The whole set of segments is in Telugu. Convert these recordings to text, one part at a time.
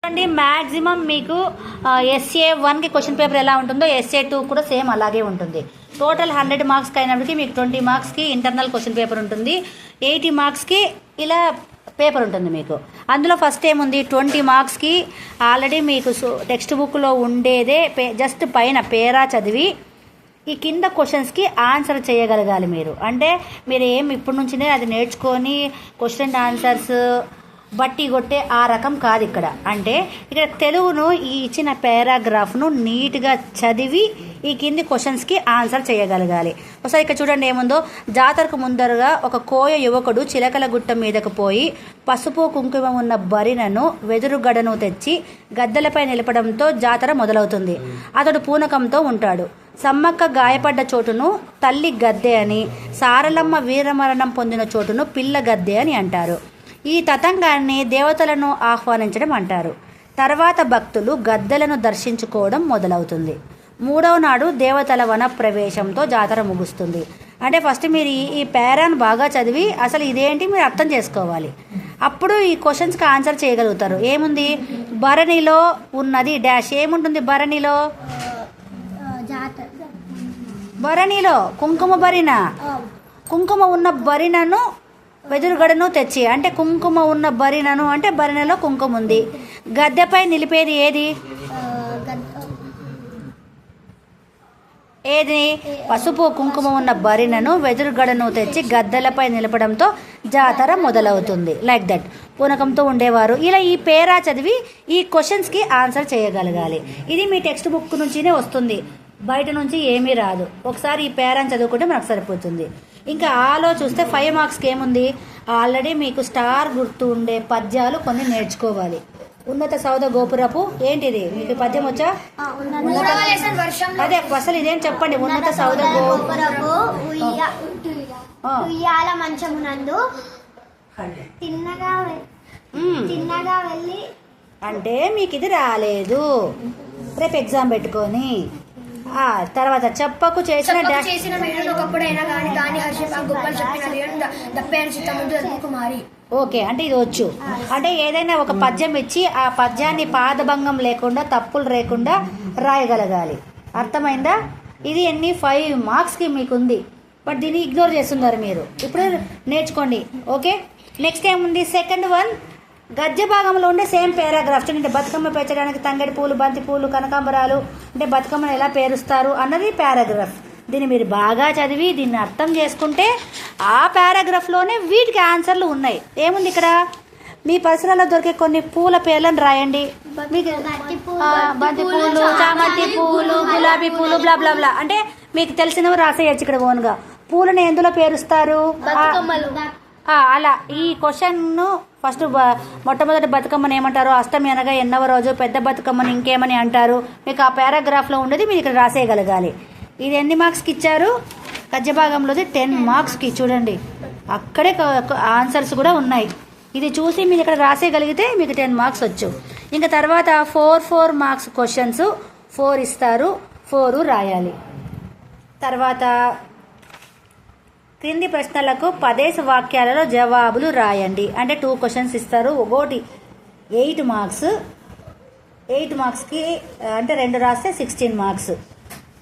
చూడండి మ్యాక్సిమం మీకు SA1కి క్వశ్చన్ పేపర్ ఎలా ఉంటుందో SA2 కూడా సేమ్ అలాగే ఉంటుంది. టోటల్ 100 మార్క్స్కి అయినప్పటికీ మీకు 20 మార్క్స్కి ఇంటర్నల్ క్వశ్చన్ పేపర్ ఉంటుంది, 80 మార్క్స్కి ఇలా పేపర్ ఉంటుంది మీకు. అందులో ఫస్ట్ ఏముంది 20 మార్క్స్కి ఆల్రెడీ మీకు టెక్స్ట్ బుక్లో ఉండేదే జస్ట్ పైన పేరా చదివి ఈ కింద క్వశ్చన్స్కి ఆన్సర్ చేయగలగాలి మీరు. అంటే మీరు ఏం ఇప్పటి నుంచినే అది నేర్చుకొని క్వశ్చన్ ఆన్సర్స్ బట్టి కొట్టే ఆ రకం కాదు ఇక్కడ. అంటే ఇక్కడ తెలుగును ఈ ఇచ్చిన పారాగ్రాఫ్ను నీట్గా చదివి ఈ కింది క్వశ్చన్స్కి ఆన్సర్ చేయగలగాలి. ఒకసారి ఇక్కడ చూడండి ఏముందో. జాతరకు ముందరగా ఒక కోయ యువకుడు చిలకల గుట్ట మీదకు పోయి పసుపు కుంకుమ ఉన్న బరినను వెదురుగడను తెచ్చి గద్దెలపై నిలపడంతో జాతర మొదలవుతుంది. అతడు పూనకంతో ఉంటాడు. సమ్మక్క గాయపడ్డ చోటును తల్లి గద్దె అని, సారలమ్మ వీరమరణం పొందిన చోటును పిల్ల గద్దె అని అంటారు. ఈ తతంగాన్ని దేవతలను ఆహ్వానించడం అంటారు. తర్వాత భక్తులు గద్దెలను దర్శించుకోవడం మొదలవుతుంది. మూడవ నాడు దేవతల వన ప్రవేశంతో జాతర ముగుస్తుంది. అంటే ఫస్ట్ మీరు ఈ పేరాను బాగా చదివి అసలు ఇదేంటి మీరు అర్థం చేసుకోవాలి. అప్పుడు ఈ క్వశ్చన్స్కి ఆన్సర్ చేయగలుగుతారు. ఏముంది భరణిలో ఉన్నది డాష్ ఏముంటుంది భరణిలో? భరణిలో కుంకుమ భరిణ, కుంకుమ ఉన్న భరిణను వెదురుగడను తెచ్చి, అంటే కుంకుమ ఉన్న భరిణను అంటే భరిణలో కుంకుమ ఉంది. గద్దెపై నిలిపేది ఏది? ఏది? పసుపు కుంకుమ ఉన్న భరిణను వెదురుగడను తెచ్చి గద్దెలపై నిలపడంతో జాతర మొదలవుతుంది. లైక్ దట్ పూనకంతో ఉండేవారు. ఇలా ఈ పేరా చదివి ఈ క్వశ్చన్స్కి ఆన్సర్ చేయగలగాలి. ఇది మీ టెక్స్ట్ బుక్ నుంచినే వస్తుంది, బయట నుంచి ఏమీ రాదు. ఒకసారి ఈ పేరాన్ని చదువుకుంటే మనకు సరిపోతుంది. ఇంకా ఆలో చూస్తే 5 మార్క్స్కి ఏముంది, ఆల్రెడీ మీకు స్టార్ గుర్తు ఉండే పద్యాలు కొన్ని నేర్చుకోవాలి. ఉన్నత సౌద గోపురపు ఏంటిది మీకు పద్యం వచ్చా? అదే అసలు ఇదేం చెప్పండి. ఉన్నత సౌద గోపురపు ఉయ్యాల మంచమునందు తిన్నగా వెళ్ళి అంటే మీకు ఇది రాలేదు, రేపు ఎగ్జామ్ పెట్టుకొని తర్వాత చెప్పకు చేసిన ఓకే అంటే ఇది వచ్చు. అంటే ఏదైనా ఒక పద్యం ఇచ్చి ఆ పద్యాన్ని పాదభంగం లేకుండా తప్పులు లేకుండా రాయగలగాలి. అర్థమైందా? ఇది 5 మార్క్స్కి మీకు ఉంది, బట్ దీన్ని ఇగ్నోర్ చేస్తున్నారు మీరు. ఇప్పుడు నేర్చుకోండి. ఓకే, నెక్స్ట్ ఏముంది? సెకండ్ వన్ గద్య భాగంలో ఉండే సేమ్ పారాగ్రాఫ్. అంటే బతుకమ్మ పెంచడానికి తంగడి పూలు, బంతి పూలు, కనకాంబరాలు అంటే బతుకమ్మను ఎలా పేరుస్తారు అన్నది పారాగ్రాఫ్. దీన్ని మీరు బాగా చదివి దీన్ని అర్థం చేసుకుంటే ఆ పారాగ్రాఫ్లోనే వీటికి ఆన్సర్లు ఉన్నాయి. ఏముంది ఇక్కడ? మీ పరిసరాల్లో దొరికే కొన్ని పూల పేర్లను రాయండి. మీకు బంతి పూలు, చామంతి పూలు, గులాబీ పూలు, బ్లా బ్లా బ్లా అంటే మీకు తెలిసినవి రాసేయచ్చు. ఇక్కడ ఓన్గా పూలను ఎందులో పేరుస్తారు అలా. ఈ క్వశ్చన్ను ఫస్ట్ మొట్టమొదటి బతుకమ్మని ఏమంటారు? అష్టమి అనగా ఎన్నవ రోజు. పెద్ద బతుకమ్మని ఇంకేమని అంటారు? మీకు ఆ పారాగ్రాఫ్లో ఉండేది మీరు ఇక్కడ రాసేయగలగాలి. ఇది ఎన్ని మార్క్స్కి ఇచ్చారు? గద్య భాగంలోది 10 మార్క్స్కి. చూడండి అక్కడే ఆన్సర్స్ కూడా ఉన్నాయి. ఇది చూసి మీరు ఇక్కడ రాసేయగలిగితే మీకు 10 మార్క్స్ వచ్చు. ఇంకా తర్వాత 4 మార్క్స్ క్వశ్చన్స్ 4 ఇస్తారు, 4 రాయాలి. తర్వాత క్రింది ప్రశ్నలకు 10 వాక్యాలలో జవాబులు రాయండి. అంటే 2 క్వశ్చన్స్ ఇస్తారు, ఒకటి 8 మార్క్స్. 8 మార్క్స్కి అంటే 2 రాస్తే 16 మార్క్స్.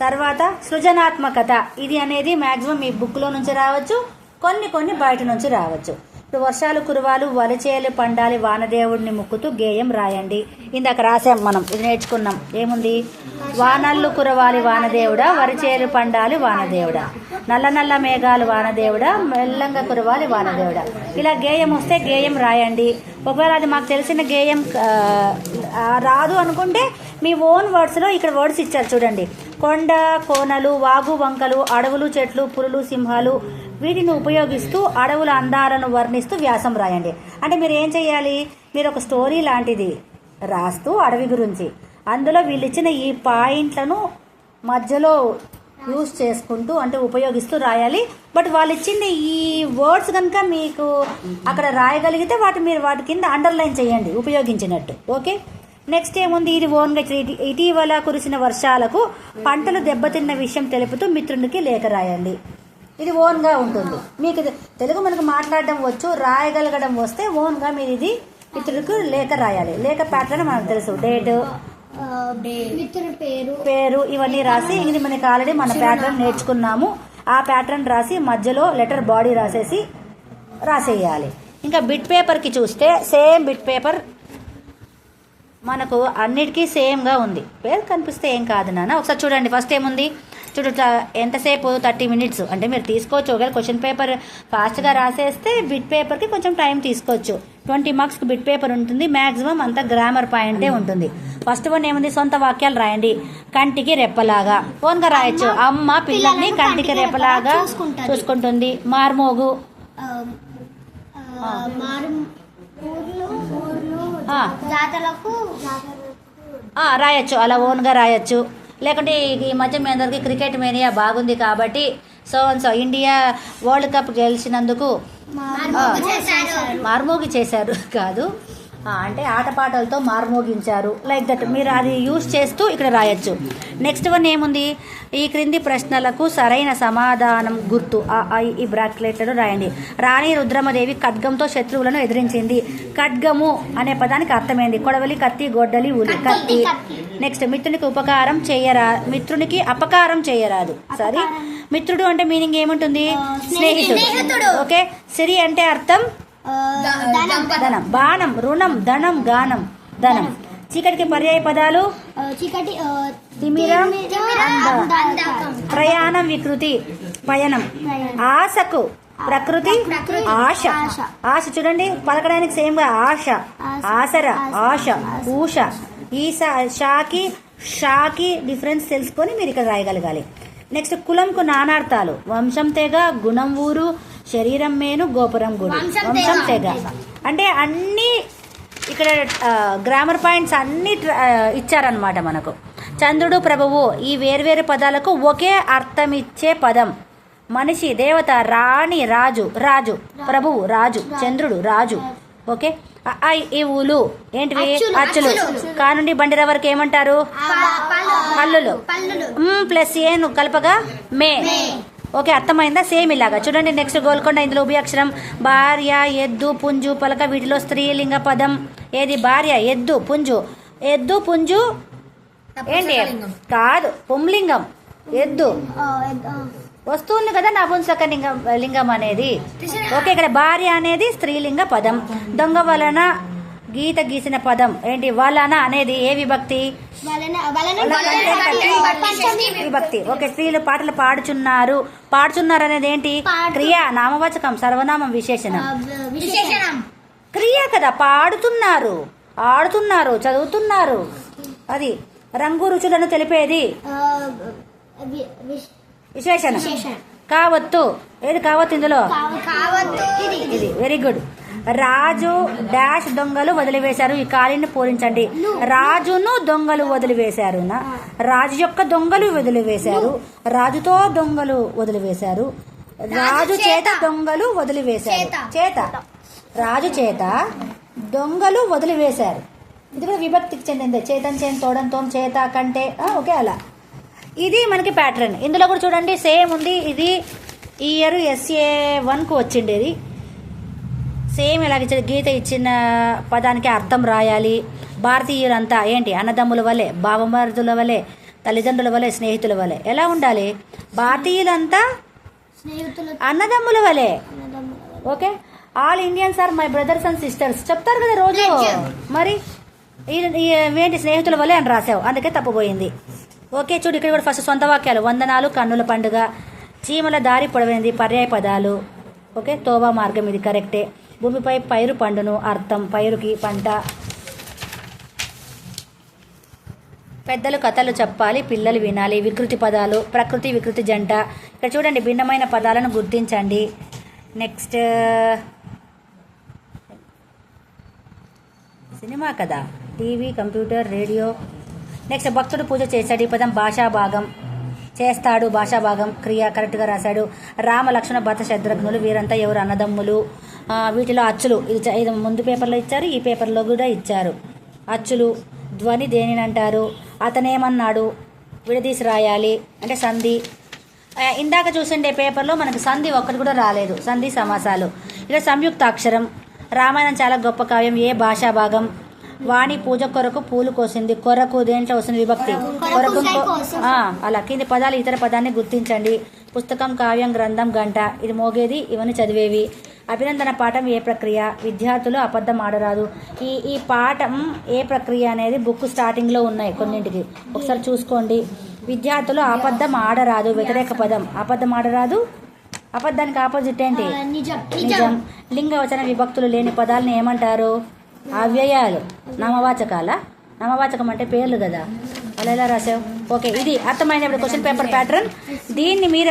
తర్వాత సృజనాత్మకత, ఇది అనేది మ్యాక్సిమం మీ బుక్లో నుంచి రావచ్చు, కొన్ని బయట నుంచి రావచ్చు. ఇప్పుడు వర్షాలు కురవాలి, వరిచేలు పండాలి, వానదేవుడిని ముక్కుతూ గేయం రాయండి. ఇందాక రాసాం మనం, ఇది నేర్చుకున్నాం. ఏముంది? వానల్లు కురవాలి వానదేవుడా, వరిచేలు పండాలి వానదేవుడా, నల్ల నల్ల మేఘాలు వానదేవుడా, మెల్లంగా కురవాలి వానదేవుడా. ఇలా గేయం వస్తే గేయం రాయండి. ఒకవేళ అది మాకు తెలిసిన గేయం రాదు అనుకుంటే మీ ఓన్ వర్డ్స్లో ఇక్కడ వర్డ్స్ ఇచ్చారు చూడండి. కొండ కోనలు, వాగు వంకలు, అడవులు, చెట్లు, పులులు, సింహాలు వీటిని ఉపయోగిస్తూ అడవుల అందాలను వర్ణిస్తూ వ్యాసం రాయండి. అంటే మీరు ఏం చేయాలి? మీరు ఒక స్టోరీ లాంటిది రాస్తూ అడవి గురించి, అందులో వీళ్ళు ఇచ్చిన ఈ పాయింట్లను మధ్యలో యూజ్ చేసుకుంటూ అంటే ఉపయోగిస్తూ రాయాలి. బట్ వాళ్ళు ఇచ్చిన ఈ వర్డ్స్ కనుక మీకు అక్కడ రాయగలిగితే మీరు వాటి కింద అండర్లైన్ చేయండి ఉపయోగించినట్టు. ఓకే, నెక్స్ట్ ఏముంది? ఇది ఓన్గా ఇటీవల కురిసిన వర్షాలకు పంటలు దెబ్బతిన్న విషయం తెలుపుతూ మిత్రునికి లేఖ రాయండి. ఇది ఓన్గా ఉంటుంది. మీకు తెలుగు మనకు మాట్లాడడం వచ్చు, రాయగలగడం వస్తే ఓన్గా మీరు ఇది మిత్రుడికి లేఖ రాయాలి. లేఖ ప్యాటర్న్ మనకు తెలుసు, డేట్, మిత్రుడి పేరు పేరు ఇవన్నీ రాసి, ఇది మనకి ఆల్రెడీ మన ప్యాటర్న్ నేర్చుకున్నాము. ఆ ప్యాటర్న్ రాసి మధ్యలో లెటర్ బాడీ రాసేయాలి. ఇంకా బిట్ పేపర్కి చూస్తే సేమ్ బిట్ పేపర్ మనకు అన్నిటికీ సేమ్గా ఉంది. పేరు కనిపిస్తే ఏం కాదు నాన్న. ఒకసారి చూడండి. ఫస్ట్ ఏముంది చూడు, ఎంతసేపు 30 మినిట్స్. అంటే మీరు తీసుకోవచ్చు, ఒకవేళ క్వశ్చన్ పేపర్ ఫాస్ట్గా రాసేస్తే బిట్ పేపర్కి కొంచెం టైం తీసుకోవచ్చు. 20 మార్క్స్కి బిట్ పేపర్ ఉంటుంది. మ్యాక్సిమం అంతా గ్రామర్ పాయింటే ఉంటుంది. ఫస్ట్ వన్ ఏముంది, సొంత వాక్యాలు రాయండి. కంటికి రెప్పలాగా ఓన్గా రాయొచ్చు. అమ్మ పిల్లల్ని కంటికి రెప్పలాగా చూసుకుంటుంది. మార్మోగు, జాతరకు రాయొచ్చు, అలా ఓన్గా రాయొచ్చు. లేకుంటే ఈ మధ్య మీ అందరికి క్రికెట్ మేనియా బాగుంది కాబట్టి సో ఇండియా వరల్డ్ కప్ గెలిచినందుకు మార్మోగి చేశారు కాదు, అంటే ఆటపాటలతో మార్మోగించారు, లైక్ దట్. మీరు అది యూజ్ చేస్తూ ఇక్కడ రాయొచ్చు. నెక్స్ట్ వన్ ఏముంది, ఈ క్రింది ప్రశ్నలకు సరైన సమాధానం గుర్తు ఈ బ్రాకెట్లో రాయండి. రాణి రుద్రమదేవి ఖడ్గంతో శత్రువులను ఎదిరించింది. ఖడ్గము అనే పదానికి అర్థమైంది కొడవలి, కత్తి, గొడ్డలి, ఉలి, కత్తి. నెక్స్ట్ మిత్రునికి అపకారం చేయరాదు. సారీ, మిత్రుడు అంటే మీనింగ్ ఏముంటుంది, స్నేహితుడు. ఓకే. సిరి అంటే అర్థం ధనం, బాణం, రుణం, ధనం, గానం, ధనం. చీకటికి పర్యాయ పదాలు చీకటి, తిమిరం, ప్రయాణం, వికృతి, పయనం. ఆశకు ప్రకృతి, ఆశ. ఆశ చూడండి పలకడానికి సేమ్ గా ఆశ, ఆసర, ఆశ, ఊష. ఈ షాకి డిఫరెన్స్ తెలుసుకొని మీరు ఇక్కడ రాయగలగాలి. నెక్స్ట్ కులంకు నానార్థాలు. వంశం తెగ, గుణం ఊరు, శరీరం మేను, గోపురం గుడి. వంశం తెగ అంటే అన్ని ఇక్కడ గ్రామర్ పాయింట్స్ అన్ని ఇచ్చారనమాట మనకు. చంద్రుడు, ప్రభువు ఈ వేర్వేరు పదాలకు ఒకే అర్థమిచ్చే పదం. మనిషి, దేవత, రాణి, రాజు, ప్రభువు, రాజు, చంద్రుడు, రాజు. ఓకే. ఈ ఊలు ఏంటివి, అచ్చులు. కానుండి బండిర వరకు ఏమంటారు, హల్లులు. ప్లస్ ఏను కలపగా మే. ఓకే, అర్థమైందా? సేమ్ ఇలాగా చూడండి. నెక్స్ట్ గోల్కొండ, ఇందులో ఉభయాక్షరం. భార్య, ఎద్దు, పుంజు, పలక. వీటిలో స్త్రీలింగ పదం ఏది, భార్య, ఎద్దు, పుంజు. ఎద్దు, పుంజు ఏంటి కాదు, పుంలింగం. ఎద్దు వస్తుంది కదా నపుంసక లింగం అనేది. ఓకే, ఇక్కడ భార్య అనేది స్త్రీలింగ పదం. దొంగ వలన గీత గీసిన పదం ఏంటి, వలన అనేది ఏ విభక్తి, విభక్తి. ఓకే. స్త్రీలు పాటలు పాడుచున్నారు. పాడుచున్నారు అనేది ఏంటి, క్రియ, నామవాచకం, సర్వనామం, విశేషణం. క్రియ కదా, పాడుతున్నారు, ఆడుతున్నారు, చదువుతున్నారు. అది రంగు రుచులను తెలిపేది విశేషణం. కావత్తు ఏది, కావత్తు ఇందులో ఇది. Very good. రాజు డాష్ దొంగలు వదిలివేశారు. ఈ ఖాళీని పూరించండి. రాజును దొంగలు వదిలివేశారు. రాజు యొక్క దొంగలు వదిలివేశారు. రాజుతో దొంగలు వదిలివేశారు. రాజు చేత దొంగలు వదిలివేశారు. చేత, రాజు చేత దొంగలు వదిలివేశారు. ఇది కూడా విభక్తికి చెందింది. చేతం, చేన్, తోడం, తోం, చేత, కంటే. ఓకే, అలా. ఇది మనకి ప్యాటర్న్. ఇందులో కూడా చూడండి సేమ్ ఉంది. ఇది ఈ ఇయర్ SA1కు వచ్చిండేది. సేమ్ ఇలాగ గీత ఇచ్చిన పదానికి అర్థం రాయాలి. భారతీయులంతా ఏంటి, అన్నదమ్ముల వలె, బావమరుదుల వలె, తల్లిదండ్రుల వలె, స్నేహితుల వలె. ఎలా ఉండాలి, భారతీయులంతా అన్నదమ్ముల వలె. Okay. All Indians are my brothers and sisters చెప్తారు కదా రోజు. మరి ఏంటి, స్నేహితుల వలె అని రాసావు, అందుకే తప్పుపోయింది. ఓకే, చూడు ఇక్కడ కూడా ఫస్ట్ సొంత వాక్యాలు. వందనాలు, కన్నుల పండుగ, చీమల దారి పొడవైంది, పర్యాయ పదాలు. ఓకే, తోవా మార్గం, ఇది కరెక్టే. భూమిపై పైరు పండును, అర్థం, పైరుకి, పంట. పెద్దలు కథలు చెప్పాలి, పిల్లలు వినాలి. వికృతి పదాలు, ప్రకృతి, వికృతి జంట. ఇక్కడ చూడండి భిన్నమైన పదాలను గుర్తించండి. నెక్స్ట్ సినిమా కదా, టీవీ, కంప్యూటర్, రేడియో. నెక్స్ట్ భక్తుడు పూజ చేశాడు. ఈ పదం భాషాభాగం. చేస్తాడు, భాషాభాగం, క్రియ. కరెక్ట్గా రాశాడు. రామ, లక్ష్మణ, భరత, శత్రుఘ్నులు వీరంతా ఎవరు, అన్నదమ్ములు. వీటిలో అచ్చులు. ఇది ముందు పేపర్లో ఇచ్చారు, ఈ పేపర్లో కూడా ఇచ్చారు. అచ్చులు. ధ్వని దేనిని అంటారు, అతనేమన్నాడు, విడదీసి రాయాలి అంటే సంధి. ఇందాక చూసిండే పేపర్లో మనకు సంధి ఒక్కటి కూడా రాలేదు. సంధి సమాసాలు. ఇక్కడ సంయుక్తాక్షరం. రామాయణం చాలా గొప్ప కావ్యం. ఏ భాషా భాగం? వాణి పూజ కొరకు పూలు కోసింది. కొరకు దేంట్లో వస్తుంది విభక్తి? కొరకు. అలా కింది పదాలు ఇతర పదాన్ని గుర్తించండి. పుస్తకం, కావ్యం, గ్రంథం, గంట. ఇది మోగేది, ఇవన్నీ చదివేవి. అభినందన పాఠం ఏ ప్రక్రియ? విద్యార్థులు అబద్ధం ఆడరాదు. ఈ పాఠం ఏ ప్రక్రియ అనేది బుక్ స్టార్టింగ్లో ఉన్నాయి కొన్నింటికి, ఒకసారి చూసుకోండి. విద్యార్థులు అబద్ధం ఆడరాదు వ్యతిరేక పదం. అబద్ధం ఆడరాదు, అబద్ధానికి ఆపోజిట్ ఏంటి? నిజం. లింగవచన విభక్తులు లేని పదాలను ఏమంటారు? అవ్యయాలు. నామవాచకాల? నామవాచకం అంటే పేర్లు కదా, అలా ఎలా రాసావు? ఓకే, ఇది అర్థమైనప్పుడు క్వశ్చన్ పేపర్ ప్యాటర్న్. దీన్ని మీరు